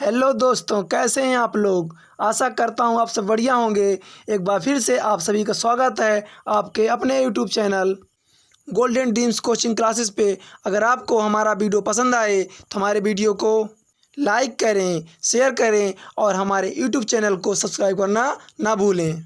Hello दोस्तों, कैसे हैं आप लोग। आशा करता हूं आप सब बढ़िया होंगे। एक बार फिर से आप सभी का स्वागत है आपके अपने YouTube channel golden dreams coaching classes पे। अगर आपको हमारा वीडियो पसंद आए तो हमारे वीडियो को लाइक करें, शेयर करें और हमारे यूट्यूब चैनल को सब्सक्राइब करना ना भूलें।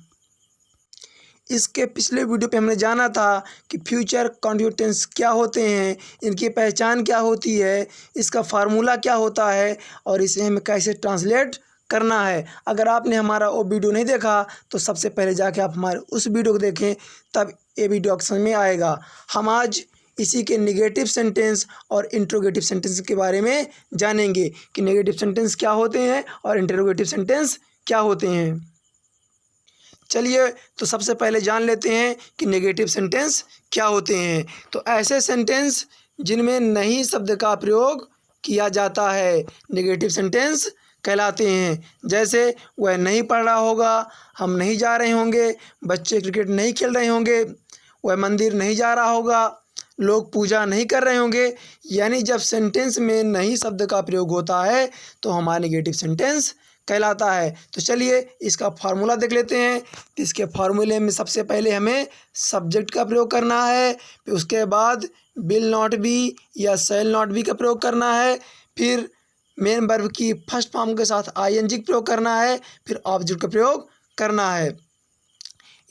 इसके पिछले वीडियो पे हमने जाना था कि फ्यूचर कॉन्टिन्यूटेंस क्या होते हैं, इनकी पहचान क्या होती है, इसका फार्मूला क्या होता है और इसे हमें कैसे ट्रांसलेट करना है। अगर आपने हमारा वो वीडियो नहीं देखा तो सबसे पहले जाके आप हमारे उस वीडियो को देखें, तब ये वीडियो आपको समझ में आएगा। हम आज इसी के नेगेटिव सेंटेंस और इंट्रोगेटिव सेंटेंस के बारे में जानेंगे कि नेगेटिव सेंटेंस क्या होते हैं और इंट्रोगेटिव सेंटेंस क्या होते हैं। चलिए तो सबसे पहले जान लेते हैं कि नेगेटिव सेंटेंस क्या होते हैं। तो ऐसे सेंटेंस जिनमें नहीं शब्द का प्रयोग किया जाता है नेगेटिव सेंटेंस कहलाते हैं। जैसे वह नहीं पढ़ रहा होगा, हम नहीं जा रहे होंगे, बच्चे क्रिकेट नहीं खेल रहे होंगे, वह मंदिर नहीं जा रहा होगा, लोग पूजा नहीं कर रहे होंगे। यानी जब सेंटेंस में नहीं शब्द का प्रयोग होता है तो हमारा नेगेटिव सेंटेंस कहलाता है। तो चलिए इसका फार्मूला देख लेते हैं। इसके फार्मूले में सबसे पहले हमें सब्जेक्ट का प्रयोग करना है, फिर उसके बाद विल नॉट बी या शैल नॉट बी का प्रयोग करना है, फिर मेन वर्ब की फर्स्ट फॉर्म के साथ आईएनजी का प्रयोग करना है, फिर ऑब्जेक्ट का प्रयोग करना है।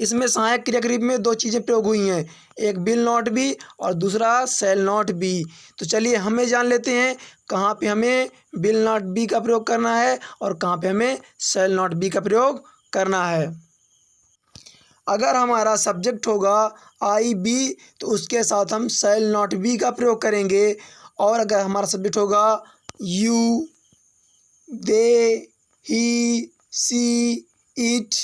इसमें सहायक क्रिया के रूप में दो चीज़ें प्रयोग हुई हैं, एक विल नॉट बी और दूसरा शैल नॉट बी। तो चलिए हमें जान लेते हैं कहाँ पे हमें विल नॉट बी का प्रयोग करना है और कहाँ पे हमें शैल नॉट बी का प्रयोग करना है। अगर हमारा सब्जेक्ट होगा आई बी तो उसके साथ हम शैल नॉट बी का प्रयोग करेंगे, और अगर हमारा सब्जेक्ट होगा you, they, he, she, it,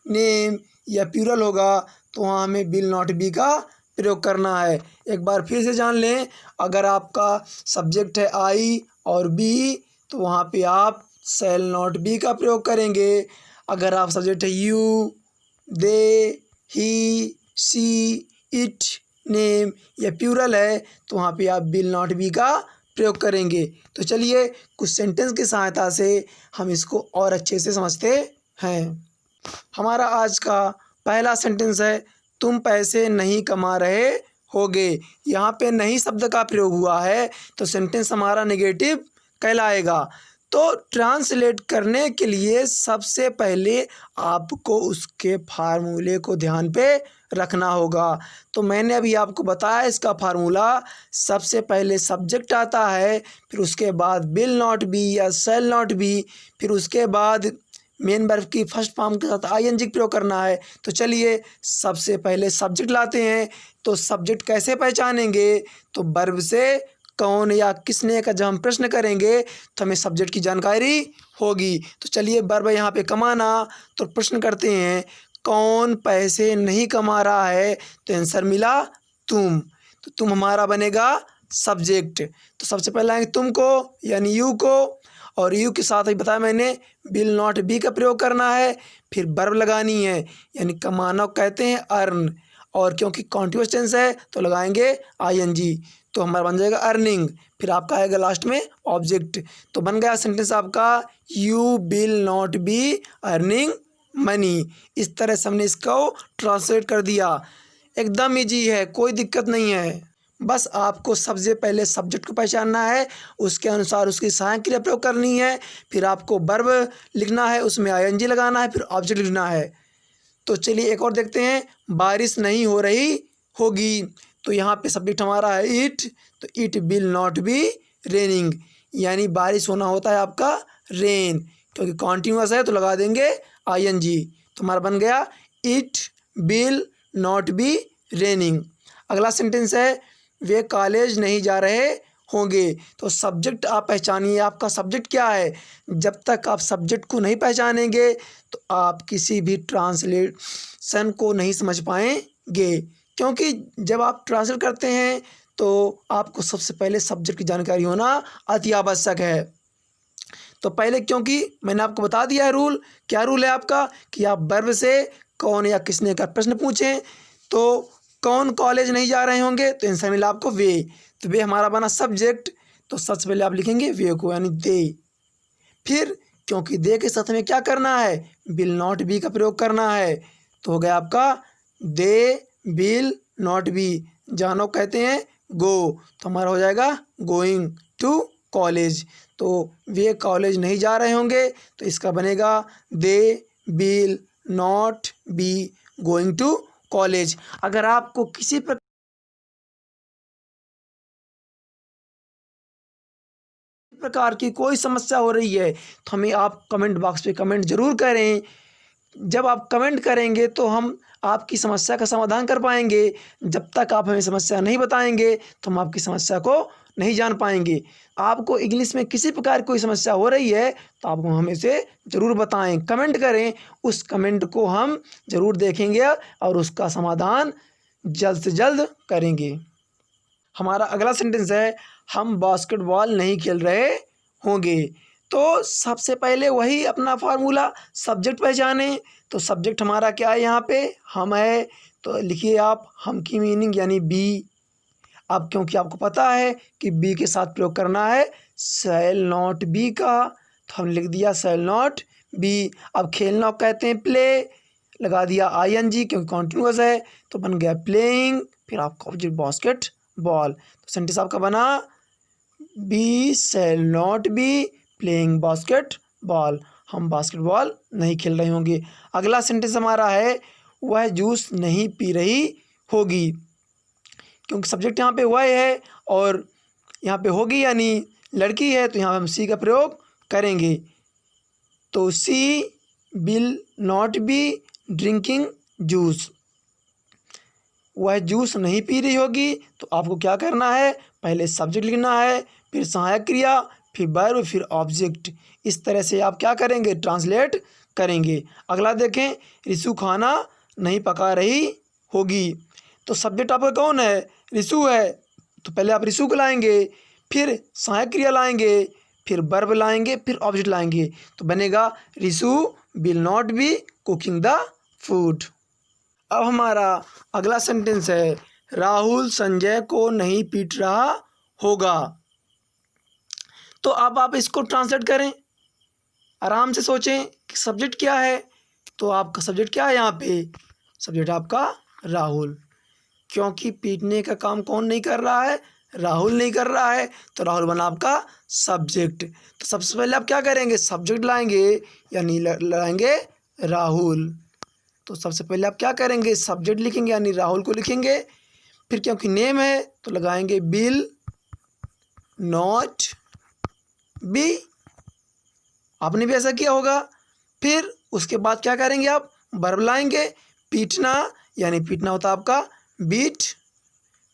name या प्लूरल होगा तो वहाँ हमें विल नॉट बी का प्रयोग करना है। एक बार फिर से जान लें, अगर आपका सब्जेक्ट है आई और बी तो वहाँ पे आप शैल नॉट बी का प्रयोग करेंगे। अगर आप सब्जेक्ट है you, they, he, she, it, name या प्लूरल है तो वहाँ पे आप विल नॉट बी का प्रयोग करेंगे। तो चलिए कुछ सेंटेंस की सहायता से हम इसको और अच्छे से समझते हैं। हमारा आज का पहला सेंटेंस है, तुम पैसे नहीं कमा रहे होगे। यहाँ पे नहीं शब्द का प्रयोग हुआ है तो सेंटेंस हमारा नेगेटिव कहलाएगा। तो ट्रांसलेट करने के लिए सबसे पहले आपको उसके फार्मूले को ध्यान पे रखना होगा। तो मैंने अभी आपको बताया इसका फार्मूला, सबसे पहले सब्जेक्ट आता है, फिर उसके बाद विल नॉट बी या शैल नॉट बी, फिर उसके बाद मेन वर्ब की फर्स्ट फॉर्म के साथ आईएनजी का प्रयोग करना है। तो चलिए सबसे पहले सब्जेक्ट लाते हैं। तो सब्जेक्ट कैसे पहचानेंगे, तो वर्ब से कौन या किसने का जब हम प्रश्न करेंगे तो हमें सब्जेक्ट की जानकारी होगी। तो चलिए वर्ब यहाँ पे कमाना, तो प्रश्न करते हैं कौन पैसे नहीं कमा रहा है, तो आंसर मिला तुम। तो तुम हमारा बनेगा सब्जेक्ट। तो सबसे पहले आएंगे तुमको यानी यू को, और यू के साथ ही बताया मैंने विल नॉट बी का प्रयोग करना है, फिर वर्ब लगानी है यानी कमाना कहते हैं अर्न, और क्योंकि कॉन्टिन्यूअस टेंस है तो लगाएंगे आईएनजी, तो हमारा बन जाएगा अर्निंग। फिर आपका आएगा लास्ट में ऑब्जेक्ट। तो बन गया सेंटेंस आपका you will not be earning money. इस तरह से हमने इसको ट्रांसलेट कर दिया। एकदम ईजी है, कोई दिक्कत नहीं है। बस आपको सबसे पहले सब्जेक्ट को पहचानना है, उसके अनुसार उसकी सहायक क्रिया प्रयोग करनी है, फिर आपको वर्ब लिखना है, उसमें आईएनजी लगाना है, फिर ऑब्जेक्ट लिखना है। तो चलिए एक और देखते हैं, बारिश नहीं हो रही होगी। तो यहाँ पे सब्जेक्ट हमारा है इट, तो it will not B raining, यानी बारिश होना होता है आपका रेन, क्योंकि कॉन्टिन्यूअस है तो लगा देंगे आईएनजी। तो हमारा बन गया it will not B raining. अगला सेंटेंस है, वे कॉलेज नहीं जा रहे होंगे। तो सब्जेक्ट आप पहचानिए, आपका सब्जेक्ट क्या है। जब तक आप सब्जेक्ट को नहीं पहचानेंगे तो आप किसी भी ट्रांसलेशन को नहीं समझ पाएंगे, क्योंकि जब आप ट्रांसलेट करते हैं तो आपको सबसे पहले सब्जेक्ट की जानकारी होना अति आवश्यक है। तो पहले, क्योंकि मैंने आपको बता दिया है रूल, क्या रूल है आपका कि आप वर्ब से कौन या किसने का प्रश्न पूछें। तो कौन कॉलेज नहीं जा रहे होंगे तो आंसर मिला आपको वे, तो वे हमारा बना सब्जेक्ट। तो सबसे पहले आप लिखेंगे वे को यानी दे, फिर क्योंकि दे के साथ में क्या करना है, विल नॉट बी का प्रयोग करना है। तो हो गया आपका दे विल नॉट बी, जानो कहते हैं गो, तो हमारा हो जाएगा गोइंग टू कॉलेज। तो वे कॉलेज नहीं जा रहे होंगे, तो इसका बनेगा they will not be going to college. अगर आपको किसी प्रकार की कोई समस्या हो रही है तो हमें आप कमेंट बॉक्स पे कमेंट ज़रूर करें। जब आप कमेंट करेंगे तो हम आपकी समस्या का समाधान कर पाएंगे। जब तक आप हमें समस्या नहीं बताएंगे तो हम आपकी समस्या को नहीं जान पाएंगे। आपको इंग्लिश में किसी प्रकार कोई समस्या हो रही है तो आप हमें से ज़रूर बताएं, कमेंट करें। उस कमेंट को हम ज़रूर देखेंगे और उसका समाधान जल्द से जल्द करेंगे। हमारा अगला सेंटेंस है हम बास्केटबॉल नहीं खेल रहे होंगे। तो सबसे पहले वही अपना फार्मूला, सब्जेक्ट पहचाने। तो सब्जेक्ट हमारा क्या है, यहाँ पे हम है, तो लिखिए आप हम की मीनिंग यानी बी। अब क्योंकि आपको पता है कि बी के साथ प्रयोग करना है शैल नॉट बी का, तो हम लिख दिया शैल नॉट बी। अब खेलना कहते हैं प्ले, लगा दिया ING क्योंकि कॉन्टिन्यूअस है, तो बन गया प्लेइंग। फिर आपका ऑब्जेक्ट बास्केट बॉल, तो सेंटेंस आपका बना we shall not be playing basket ball, हम बास्केटबॉल नहीं खेल रहे होंगे। अगला सेंटेंस हमारा है वह जूस नहीं पी रही होगी। क्योंकि सब्जेक्ट यहाँ पे वह है और यहाँ पे होगी यानी लड़की है, तो यहाँ हम सी का प्रयोग करेंगे। तो she will not be drinking juice, वह जूस नहीं पी रही होगी। तो आपको क्या करना है, पहले सब्जेक्ट लिखना है, फिर सहायक क्रिया, फिर वर्ब, फिर ऑब्जेक्ट। इस तरह से आप क्या करेंगे, ट्रांसलेट करेंगे। अगला देखें, रिसु खाना नहीं पका रही होगी। तो सब्जेक्ट आपका कौन है, रिसु है, तो पहले आप रिसु को लाएंगे, फिर सहायक क्रिया लाएंगे, फिर वर्ब लाएंगे, फिर ऑब्जेक्ट लाएंगे, तो बनेगा Risu will not B cooking the food. अब हमारा अगला सेंटेंस है राहुल संजय को नहीं पीट रहा होगा। तो अब आप इसको ट्रांसलेट करें, आराम से सोचें कि सब्जेक्ट क्या है। तो आपका सब्जेक्ट क्या है, यहाँ पे सब्जेक्ट आपका राहुल, क्योंकि पीटने का काम कौन नहीं कर रहा है, राहुल नहीं कर रहा है, तो राहुल बना आपका सब्जेक्ट। तो सबसे पहले आप क्या करेंगे, सब्जेक्ट लाएंगे यानी लाएंगे राहुल। तो सबसे पहले आप क्या करेंगे, सब्जेक्ट लिखेंगे यानी राहुल को लिखेंगे। फिर क्योंकि नेम है तो लगाएंगे विल नॉट बी, आपने भी ऐसा किया होगा। फिर उसके बाद क्या करेंगे, आप वर्ब लाएंगे, पीटना यानी पीटना होता है आपका बीट,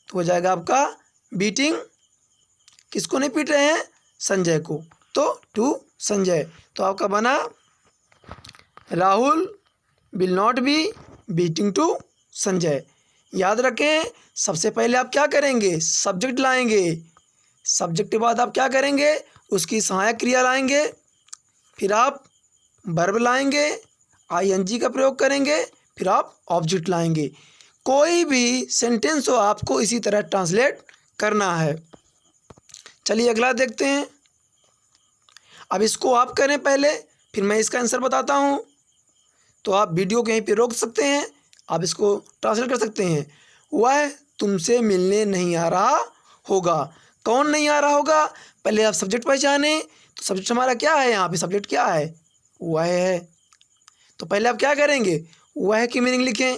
तो हो जाएगा आपका बीटिंग। किसको नहीं पीट रहे हैं, संजय को, तो टू संजय। तो आपका बना Rahul will not be beating to Sanjay. याद रखें, सबसे पहले आप क्या करेंगे, सब्जेक्ट लाएंगे, सब्जेक्ट के बाद आप क्या करेंगे, उसकी सहायक क्रिया लाएंगे, फिर आप वर्ब लाएंगे, ING का प्रयोग करेंगे, फिर आप ऑब्जेक्ट लाएंगे। कोई भी सेंटेंस हो आपको इसी तरह ट्रांसलेट करना है। चलिए अगला देखते हैं। अब इसको आप करें पहले, फिर मैं इसका आंसर बताता हूँ। तो आप वीडियो को यहीं पे रोक सकते हैं, आप इसको ट्रांसलेट कर सकते हैं। वह तुमसे मिलने नहीं आ रहा होगा। कौन नहीं आ रहा होगा, पहले आप सब्जेक्ट पहचाने। तो सब्जेक्ट हमारा क्या है, यहाँ पे सब्जेक्ट क्या है, वह है। तो पहले आप क्या करेंगे, वह की मीनिंग लिखें,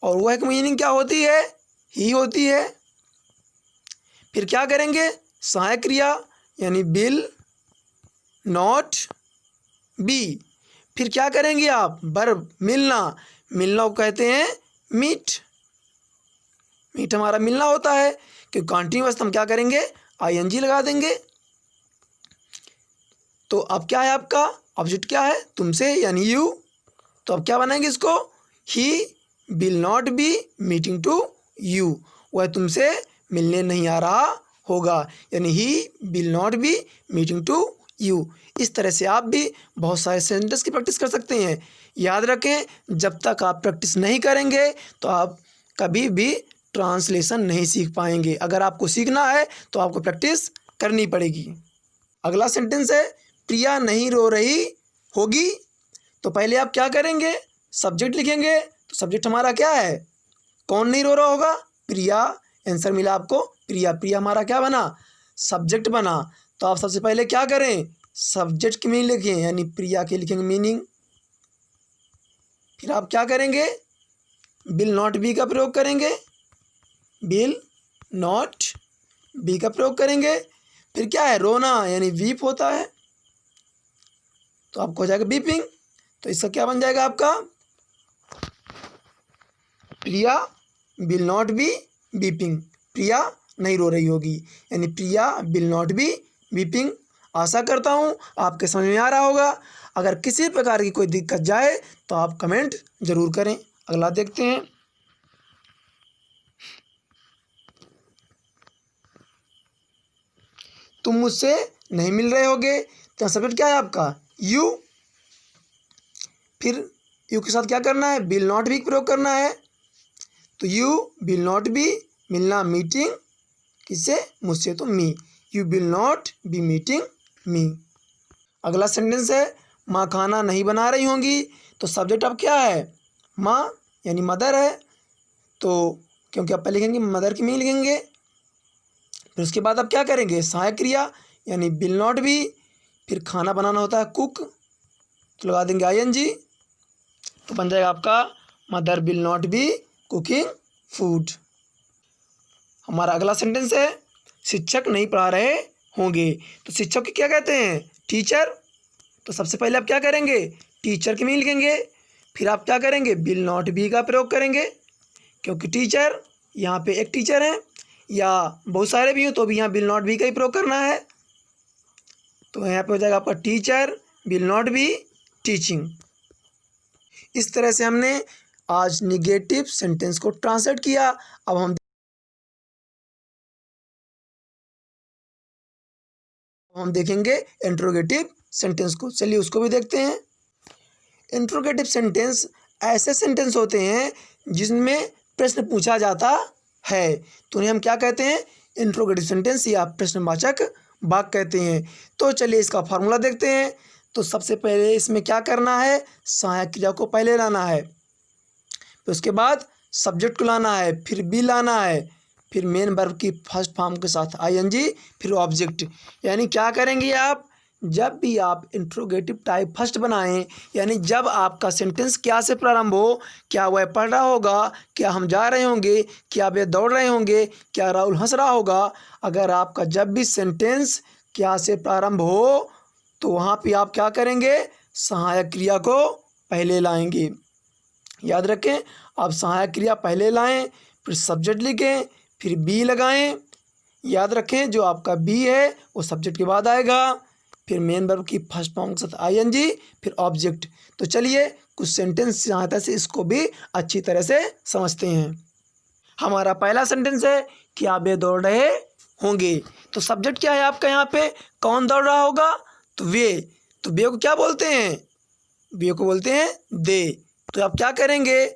और वह की मीनिंग क्या होती है, ही होती है। फिर क्या करेंगे, सहायक क्रिया यानी विल नॉट बी। फिर क्या करेंगे आप, वर्ब मिलना, मिलना को कहते हैं मीट, मीट हमारा मिलना होता है। क्योंकि कॉन्टिन्यूअस हम क्या करेंगे, ING लगा देंगे। तो अब क्या है आपका ऑब्जेक्ट, क्या है तुमसे यानी यू। तो अब क्या बनाएंगे इसको, he will not be meeting to you, वह तुमसे मिलने नहीं आ रहा होगा, यानी he will not be meeting to you. इस तरह से आप भी बहुत सारे सेंटेंस की प्रैक्टिस कर सकते हैं। याद रखें, जब तक आप प्रैक्टिस नहीं करेंगे तो आप कभी भी ट्रांसलेशन नहीं सीख पाएंगे। अगर आपको सीखना है तो आपको प्रैक्टिस करनी पड़ेगी। अगला सेंटेंस है प्रिया नहीं रो रही होगी। तो पहले आप क्या करेंगे, सब्जेक्ट लिखेंगे। तो सब्जेक्ट हमारा क्या है, कौन नहीं रो रहा होगा, प्रिया। आंसर मिला आपको प्रिया। प्रिया हमारा क्या बना, सब्जेक्ट बना। तो आप सबसे पहले क्या करें, सब्जेक्ट की मीनिंग लिखें, यानी प्रिया के लिखेंगे मीनिंग। फिर आप क्या करेंगे, विल नॉट बी का प्रयोग करेंगे, विल नॉट बी का प्रयोग करेंगे। फिर क्या है, रोना यानी वीप होता है, तो आपको हो जाएगा वीपिंग। तो इसका क्या बन जाएगा आपका, प्रिया विल नॉट बी वीपिंग। प्रिया नहीं रो रही होगी, यानी प्रिया विल नॉट बी वीपिंग। आशा करता हूँ आपके समझ में आ रहा होगा। अगर किसी प्रकार की कोई दिक्कत जाए तो आप कमेंट ज़रूर करें। अगला देखते हैं, तुम मुझसे नहीं मिल रहे होगे। तो सब्जेक्ट क्या है आपका, यू। फिर यू के साथ क्या करना है, विल नॉट बी प्रयोग करना है। तो यू विल नॉट बी, मिलना मीटिंग, किससे, मुझसे, तो me. You will not be meeting me. अगला सेंटेंस है, माँ खाना नहीं बना रही होंगी। तो सब्जेक्ट अब क्या है, माँ यानी मदर है। तो क्योंकि आप पहले लिखेंगे मदर की मीनिंग लिखेंगे। फिर उसके बाद आप क्या करेंगे, सहायक क्रिया यानी विल नॉट बी। फिर खाना बनाना होता है कुक, तो लगा देंगे ING। तो बन जाएगा आपका mother will not B cooking food. हमारा अगला सेंटेंस है, शिक्षक नहीं पढ़ा रहे होंगे। तो शिक्षक को क्या कहते हैं, टीचर। तो सबसे पहले आप क्या करेंगे, टीचर की मीनिंग लिखेंगे। फिर आप क्या करेंगे, विल नॉट बी का प्रयोग करेंगे, क्योंकि टीचर यहाँ पे एक टीचर है, या बहुत सारे भी हो तो भी यहाँ विल नॉट बी का ही प्रयोग करना है। तो यहाँ पे हो जाएगा आपका teacher will not be teaching. इस तरह से हमने आज निगेटिव सेंटेंस को ट्रांसलेट किया। अब हम देखेंगे इंट्रोगेटिव सेंटेंस को। चलिए उसको भी देखते हैं। इंट्रोगेटिव सेंटेंस ऐसे सेंटेंस होते हैं जिनमें प्रश्न पूछा जाता है, तो उन्हें हम क्या कहते हैं, इंट्रोगेटिव सेंटेंस या प्रश्नवाचक वाक्य कहते हैं। तो चलिए इसका फार्मूला देखते हैं। तो सबसे पहले इसमें क्या करना है, सहायक क्रिया को पहले लाना है, फिर उसके बाद सब्जेक्ट को लाना है, फिर बी लाना है, फिर मेन वर्ब की फर्स्ट फॉर्म के साथ ING, फिर ऑब्जेक्ट। यानी क्या करेंगे आप, जब भी आप इंट्रोगेटिव टाइप फर्स्ट बनाएं, यानी जब आपका सेंटेंस क्या से प्रारंभ हो, क्या वह पढ़ रहा होगा, क्या हम जा रहे होंगे, क्या वे दौड़ रहे होंगे, क्या राहुल हंस रहा होगा, अगर आपका जब भी सेंटेंस क्या से प्रारंभ हो तो वहाँ पे आप क्या करेंगे, सहायक क्रिया को पहले लाएंगे। याद रखें, आप सहायक क्रिया पहले लाएं, फिर सब्जेक्ट लिखें, फिर बी लगाएं। याद रखें, जो आपका बी है वो सब्जेक्ट के बाद आएगा, फिर मेन वर्ब की फर्स्ट फॉर्म के साथ ING, फिर ऑब्जेक्ट। तो चलिए कुछ सेंटेंस सहायता से इसको भी अच्छी तरह से समझते हैं। हमारा पहला सेंटेंस है, क्या वे दौड़ रहे होंगे। तो सब्जेक्ट क्या है आपका, यहाँ पे कौन दौड़ रहा होगा, तो वे। तो वे को क्या बोलते हैं, वे को बोलते हैं दे। तो आप क्या करेंगे,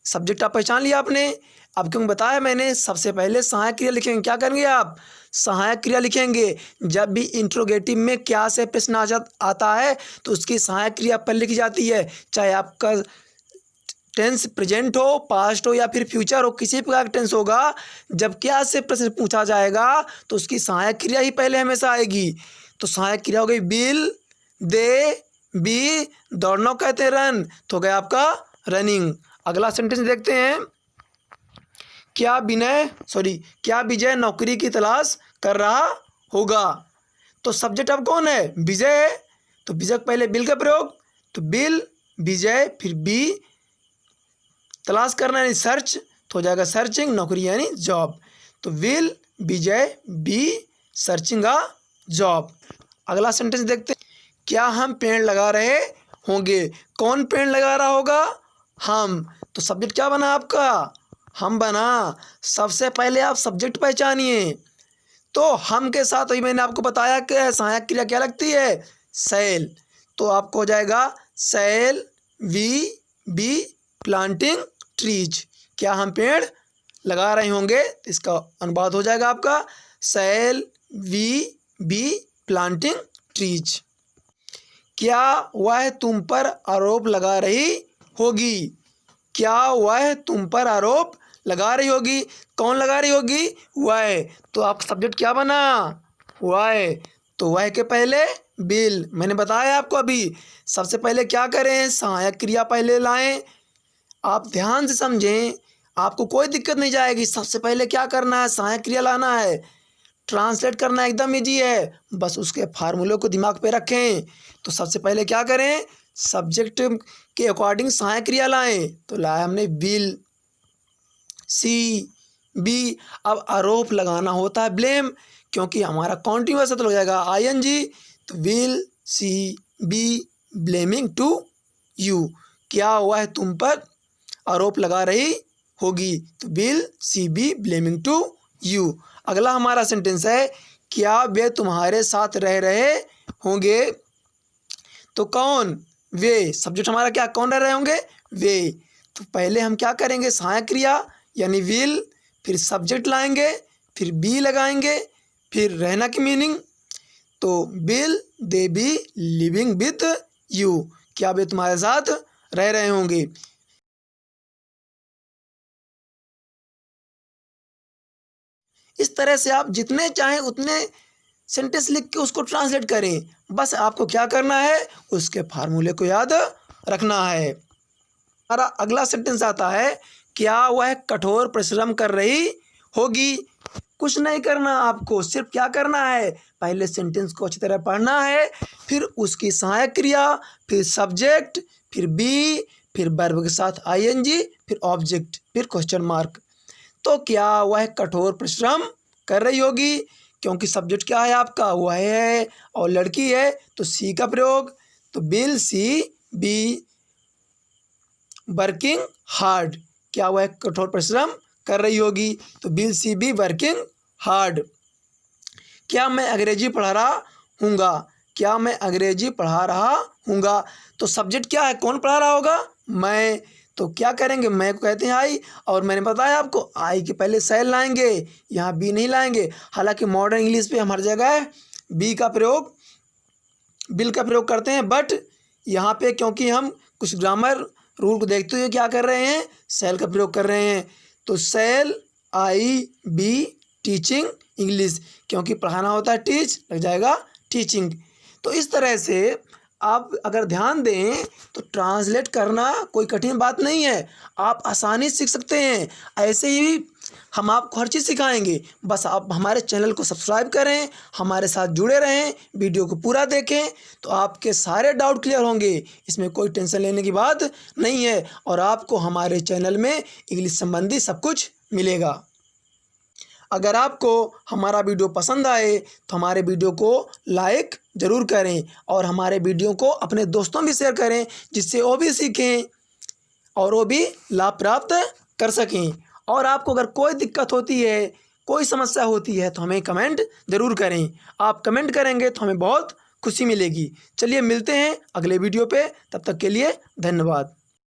सब्जेक्ट आप पहचान लिया आपने। अब क्यों बताया मैंने, सबसे पहले सहायक क्रिया लिखेंगे। क्या करेंगे आप, सहायक क्रिया लिखेंगे। जब भी इंट्रोगेटिव में क्या से प्रश्न आता है तो उसकी सहायक क्रिया पहले लिखी जाती है, चाहे आपका टेंस प्रेजेंट हो, पास्ट हो या फिर फ्यूचर हो, किसी प्रकार का टेंस होगा। जब क्या से प्रश्न पूछा जाएगा तो उसकी सहायक क्रिया ही पहले हमेशा आएगी। तो सहायक क्रिया हो गई विल, दे, बी, दौड़ना कहते हैं रन, तो हो गया आपका रनिंग। अगला सेंटेंस देखते हैं, क्या विजय नौकरी की तलाश कर रहा होगा। तो सब्जेक्ट अब कौन है, विजय है। तो विजय पहले बिल का प्रयोग, तो बिल विजय, फिर बी तलाश करना यानी सर्च, तो हो जाएगा सर्चिंग, नौकरी यानी जॉब। तो will Vijay be searching a job. अगला सेंटेंस देखते हैं, क्या हम पेड़ लगा रहे होंगे। कौन पेड़ लगा रहा होगा, हम। तो सब्जेक्ट क्या बना आपका, हम बना। सबसे पहले आप सब्जेक्ट पहचानिए। तो हम के साथ वही मैंने आपको बताया कि सहायक क्रिया क्या लगती है, सेल। तो आपको हो जाएगा shall we be planting trees. क्या हम पेड़ लगा रहे होंगे, इसका अनुवाद हो जाएगा आपका shall we be planting trees. क्या वह तुम पर आरोप लगा रही होगी? क्या वह तुम पर आरोप लगा रही होगी? कौन लगा रही होगी? वह। तो आपका सब्जेक्ट क्या बना? वह। तो वह के पहले विल। मैंने बताया आपको अभी, सबसे पहले क्या करें, सहायक क्रिया पहले लाएं। आप ध्यान से समझें, आपको कोई दिक्कत नहीं जाएगी। सबसे पहले क्या करना है, सहायक क्रिया लाना है। ट्रांसलेट करना एकदम ईजी है, बस उसके फार्मूले को दिमाग पे रखें। तो सबसे पहले क्या करें, सब्जेक्ट के अकॉर्डिंग सहायक क्रिया लाएं। तो लाया हमने विल, सी, बी। अब आरोप लगाना होता है ब्लेम, क्योंकि हमारा कॉन्टिन्यूअस है तो लग जाएगा आईएनजी। तो will she be blaming to you. क्या वह तुम पर आरोप लगा रही होगी? तो will she be blaming to you. अगला हमारा सेंटेंस है, क्या वे तुम्हारे साथ रह रहे होंगे? तो कौन? वे। सब्जेक्ट हमारा क्या, कौन रह रहे होंगे? वे। तो पहले हम क्या करेंगे, सहायक क्रिया यानी विल, फिर सब्जेक्ट लाएंगे, फिर बी लगाएंगे, फिर रहना की मीनिंग। तो will they B living with you? क्या वे तुम्हारे साथ रह रहे होंगे? इस तरह से आप जितने चाहें उतने सेंटेंस लिख के उसको ट्रांसलेट करें। बस आपको क्या करना है, उसके फार्मूले को याद रखना है। हमारा अगला सेंटेंस आता है, क्या वह कठोर परिश्रम कर रही होगी? कुछ नहीं करना आपको, सिर्फ क्या करना है, पहले सेंटेंस को अच्छी तरह पढ़ना है, फिर उसकी सहायक क्रिया, फिर सब्जेक्ट, फिर बी, फिर वर्ब के साथ आईएनजी, फिर ऑब्जेक्ट, फिर क्वेश्चन मार्क। तो क्या वह कठोर परिश्रम कर रही होगी? क्योंकि सब्जेक्ट क्या है आपका, वह है और लड़की है, तो सी का प्रयोग। तो will she be working hard? क्या वह कठोर परिश्रम कर रही होगी? तो will she be working hard. क्या मैं अंग्रेजी पढ़ा रहा हूँगा? क्या मैं अंग्रेजी पढ़ा रहा हूँगा? तो सब्जेक्ट क्या है, कौन पढ़ा रहा होगा? मैं। तो क्या करेंगे, मैं को कहते हैं आई, और मैंने बताया आपको आई के पहले सैल लाएंगे, यहाँ बी नहीं लाएंगे। हालांकि मॉडर्न इंग्लिश पे हम हर जगह बी का प्रयोग, बिल का प्रयोग करते हैं, बट यहाँ पे क्योंकि हम कुछ ग्रामर रूल को देखते हुए क्या कर रहे हैं, सेल का प्रयोग कर रहे हैं। तो shall I be teaching English, क्योंकि पढ़ाना होता है टीच, लग जाएगा टीचिंग। तो इस तरह से आप अगर ध्यान दें तो ट्रांसलेट करना कोई कठिन बात नहीं है, आप आसानी से सीख सकते हैं। ऐसे ही हम आपको हर चीज़ सिखाएंगे, बस आप हमारे चैनल को सब्सक्राइब करें, हमारे साथ जुड़े रहें, वीडियो को पूरा देखें, तो आपके सारे डाउट क्लियर होंगे। इसमें कोई टेंशन लेने की बात नहीं है, और आपको हमारे चैनल में इंग्लिश संबंधी सब कुछ मिलेगा। अगर आपको हमारा वीडियो पसंद आए तो हमारे वीडियो को लाइक ज़रूर करें, और हमारे वीडियो को अपने दोस्तों भी शेयर करें, जिससे वो भी सीखें और वो भी लाभ प्राप्त कर सकें। और आपको अगर कोई दिक्कत होती है, कोई समस्या होती है, तो हमें कमेंट ज़रूर करें। आप कमेंट करेंगे तो हमें बहुत खुशी मिलेगी। चलिए मिलते हैं अगले वीडियो पे, तब तक के लिए धन्यवाद।